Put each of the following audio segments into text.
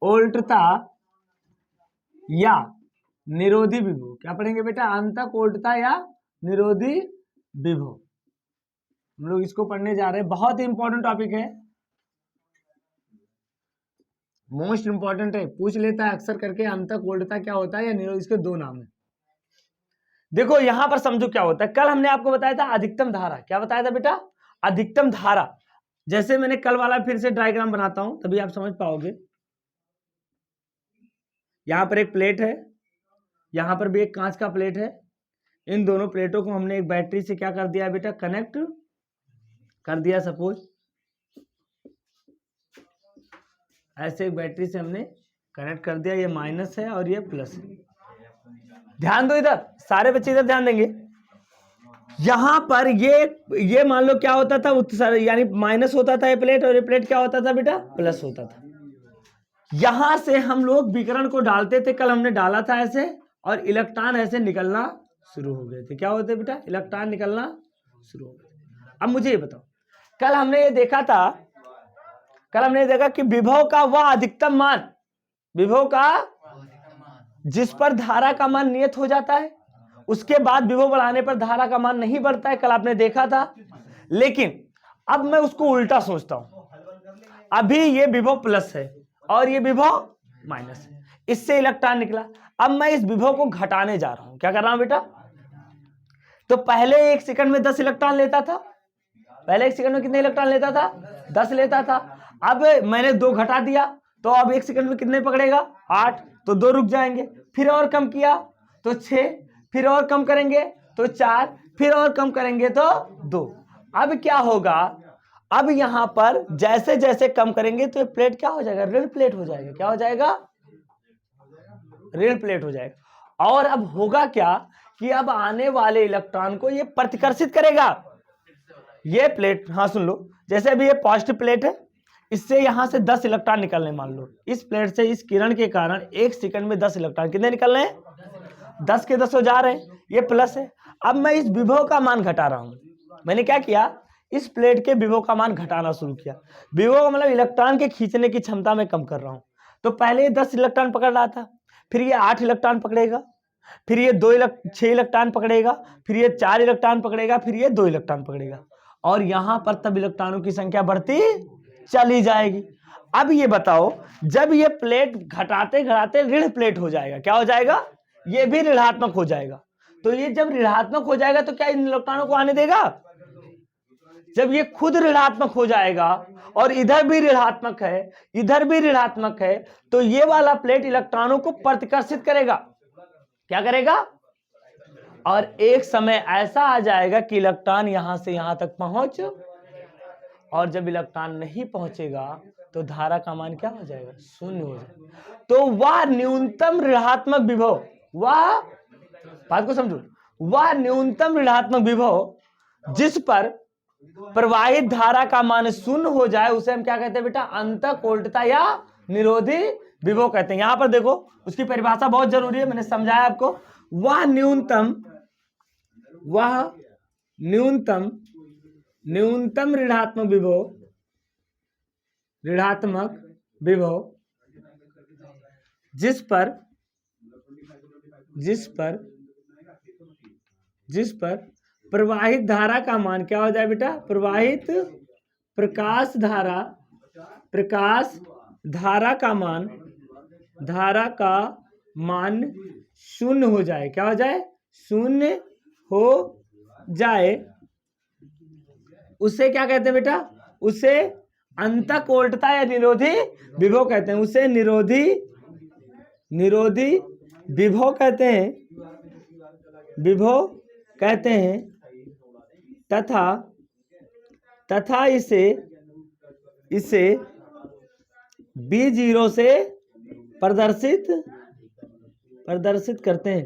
ओल्टता या निरोधी विभव। क्या पढ़ेंगे बेटा? अंतक ओल्टता या निरोधी विभव। हम लोग इसको पढ़ने जा रहे हैं, बहुत ही इंपॉर्टेंट टॉपिक है, मोस्ट इंपॉर्टेंट है, पूछ लेता है अक्सर करके, अंतक ओल्टता क्या होता है या निरोधी, इसके दो नाम है। देखो यहां पर समझो क्या होता है। कल हमने आपको बताया था अधिकतम धारा। क्या बताया था बेटा? अधिकतम धारा। जैसे मैंने कल वाला फिर से डायग्राम बनाता हूं तभी आप समझ पाओगे। यहां पर एक प्लेट है, यहां पर भी एक कांच का प्लेट है। इन दोनों प्लेटों को हमने एक बैटरी से क्या कर दिया बेटा? कनेक्ट कर दिया। सपोज ऐसे एक बैटरी से हमने कनेक्ट कर दिया। ये माइनस है और ये प्लस है। ध्यान दो इधर, सारे बच्चे इधर ध्यान देंगे। यहां पर ये मान लो क्या होता था, यानी माइनस होता था ये प्लेट, और ये प्लेट क्या होता था बेटा? प्लस होता था। यहां से हम लोग विकिरण को डालते थे, कल हमने डाला था ऐसे, और इलेक्ट्रॉन ऐसे निकलना शुरू हो गए थे। क्या होते बेटा? इलेक्ट्रॉन निकलना शुरू हो गए। अब मुझे ये बताओ, कल हमने ये देखा कि विभव का वह अधिकतम मान, विभव का जिस पर धारा का मान नियत हो जाता है, उसके बाद विभव बढ़ाने पर धारा का मान नहीं बढ़ता है। कल आपने देखा था। लेकिन अब मैं उसको उल्टा सोचता हूं। अभी ये विभव प्लस है और ये विभव माइनस है, इससे इलेक्ट्रॉन निकला। अब मैं इस विभव को घटाने जा रहा हूं। क्या कर रहा हूं बेटा? तो पहले 1 सेकंड में 10 इलेक्ट्रॉन लेता था। पहले 1 सेकंड में कितने इलेक्ट्रॉन लेता था? 10 लेता था। अब मैंने 2 घटा दिया, तो अब 1 सेकंड में कितने पकड़ेगा? 8। तो 2 रुक जाएंगे। फिर और कम किया तो 6, फिर और कम करेंगे तो 4, फिर और कम करेंगे तो 2। अब क्या होगा? अब यहां पर जैसे जैसे कम करेंगे तो ये प्लेट क्या हो जाएगा? ऋण प्लेट हो जाएगा। क्या हो जाएगा? ऋण प्लेट हो जाएगा। और अब होगा क्या कि अब आने वाले इलेक्ट्रॉन को ये प्रतिकर्षित करेगा। ये प्लेट, हाँ सुन लो, जैसे अभी ये पॉजिटिव प्लेट है, इससे यहां से 10 इलेक्ट्रॉन निकलने, मान लो इस प्लेट से इस किरण के कारण 1 सेकंड में 10 इलेक्ट्रॉन कितने निकल रहे हैं? 10 के 10 हो जा रहे हैं। ये प्लस है। अब मैं इस विभव का मान घटा रहा हूं। मैंने क्या किया? इस प्लेट के विभव का मान घटाना शुरू किया। विभव मतलब इलेक्ट्रॉन के खींचने की क्षमता में कम कर रहा हूं। तो पहले ये 10 इलेक्ट्रॉन पकड़ रहा था, फिर ये 8 इलेक्ट्रॉन पकड़ेगा, फिर ये 6 इलेक्ट्रॉन पकड़ेगा, फिर ये 4 इलेक्ट्रॉन पकड़ेगा, फिर ये 2 इलेक्ट्रॉन पकड़ेगा, और यहां पर तब इलेक्ट्रॉनों की संख्या बढ़ती चली जाएगी। अब ये बताओ, जब ये प्लेट घटाते घटाते ऋण प्लेट हो जाएगा, क्या हो जाएगा? ये भी ऋणात्मक हो जाएगा। तो ये जब ऋणात्मक हो जाएगा तो क्या इन इलेक्ट्रॉनों को आने देगा? जब ये खुद ऋणात्मक हो जाएगा और इधर भी ऋणात्मक है, इधर भी ऋणात्मक है, तो ये वाला प्लेट इलेक्ट्रॉनों को प्रतिकर्षित करेगा। क्या करेगा? और एक समय ऐसा आ जाएगा कि इलेक्ट्रॉन यहां से यहां तक पहुंच, और जब इलेक्ट्रॉन नहीं पहुंचेगा तो धारा का मान क्या हो जाएगा? 0 हो जाएगा। तो वह न्यूनतम ऋणात्मक विभव, वह बात को समझो, वह न्यूनतम ऋणात्मक विभव जिस पर प्रवाहित धारा का मान 0 हो जाए, उसे हम क्या कहते हैं बेटा? अंतक ओल्टता या निरोधी विभव कहते हैं। यहां पर देखो, उसकी परिभाषा बहुत जरूरी है, मैंने समझाया आपको। वह न्यूनतम ऋणात्मक विभव जिस पर प्रवाहित धारा का मान क्या हो जाए बेटा? प्रवाहित प्रकाश धारा का मान 0 हो जाए। क्या हो जाए? 0 हो जाए, उसे क्या कहते हैं बेटा? उसे अंतक ओल्टता या निरोधी विभव कहते हैं। उसे निरोधी विभव कहते हैं, तथा इसे B0 से प्रदर्शित करते हैं।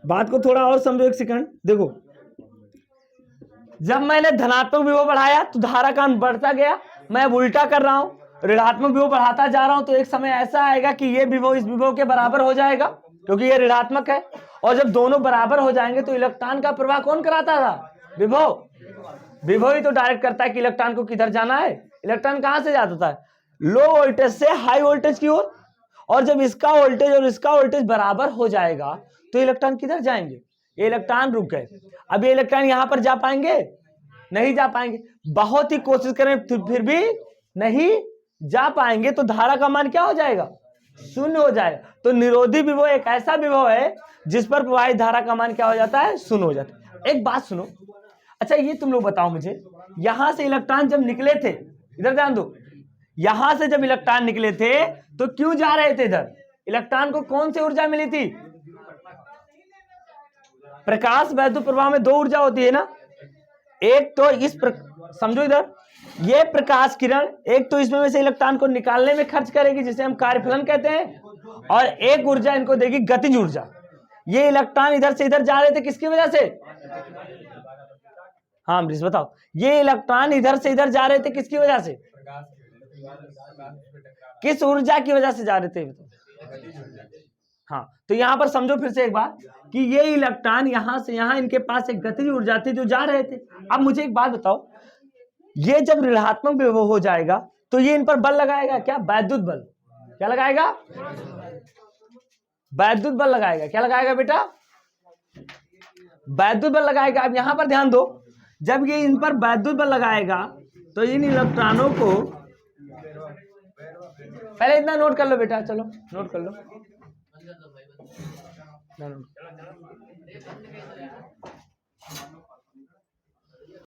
बात को थोड़ा और समझो, 1 सेकंड देखो। जब मैंने धनात्मक विभव बढ़ाया तो धारा का मान बढ़ता गया, मैं अब उल्टा कर रहा हूं, ऋणात्मक विभव बढ़ाता जा रहा हूं, तो एक समय ऐसा आएगा कि ये विभव इस विभव के बराबर हो जाएगा, क्योंकि ये ऋणात्मक है। और जब दोनों बराबर हो जाएंगे तो इलेक्ट्रॉन का प्रवाह कौन कराता था? विभव। विभव ही तो डायरेक्ट करता है कि इलेक्ट्रॉन को किधर जाना है। इलेक्ट्रॉन कहां से जाता है, लो वोल्टेज से हाई वोल्टेज की ओर, और जब इसका वोल्टेज और इसका वोल्टेज बराबर हो जाएगा तो इलेक्ट्रॉन किधर जाएंगे, ये इलेक्ट्रॉन रुक गए। अब ये इलेक्ट्रॉन यहां पर जा पाएंगे, नहीं जा पाएंगे, बहुत ही कोशिश करें फिर भी नहीं जा पाएंगे, तो धारा का मान क्या हो जाएगा, शून्य हो जाएगा। तो निरोधी विभव एक ऐसा विभव है जिस पर प्रवाहित धारा का मान क्या हो जाता है, शून्य हो जाता है। एक बात सुनो, अच्छा ये तुम लोग बताओ मुझे, यहां से इलेक्ट्रॉन जब निकले थे, इधर ध्यान दो, यहां से जब इलेक्ट्रॉन निकले थे तो क्यों जा रहे थे इधर, इलेक्ट्रॉन को कौन सी ऊर्जा मिली थी, प्रकाश वैद्युत प्रवाह में दो ऊर्जा होती है ना, एक तो समझो इधर, ये प्रकाश किरण एक तो इसमें से इलेक्ट्रॉन को निकालने में खर्च करेगी जिसे हम कार्यफलन कहते हैं, और एक ऊर्जा इनको देगी गतिज ऊर्जा। ये इलेक्ट्रॉन इधर से इधर जा रहे थे किसकी वजह से, हाँ अमरीश बताओ, ये इलेक्ट्रॉन इधर से इधर जा रहे थे किसकी वजह से, किस ऊर्जा की वजह से जा रहे थे, हाँ तो यहां पर समझो फिर से एक बार कि ये इलेक्ट्रॉन यहां से यहां इनके पास एक गतिज ऊर्जा थी जो जा रहे थे। अब मुझे एक बात बताओ, ये जब ऋणात्मक विभव हो जाएगा तो ये इन पर बल लगाएगा क्या, वैद्युत बल, क्या लगाएगा, वैद्युत बल लगाएगा, क्या लगाएगा बेटा, वैद्युत बल लगाएगा। अब यहां पर ध्यान दो, जब ये इन पर वैद्युत बल लगाएगा तो इन इलेक्ट्रॉनों को, पहले इतना नोट कर लो बेटा, चलो नोट कर लो,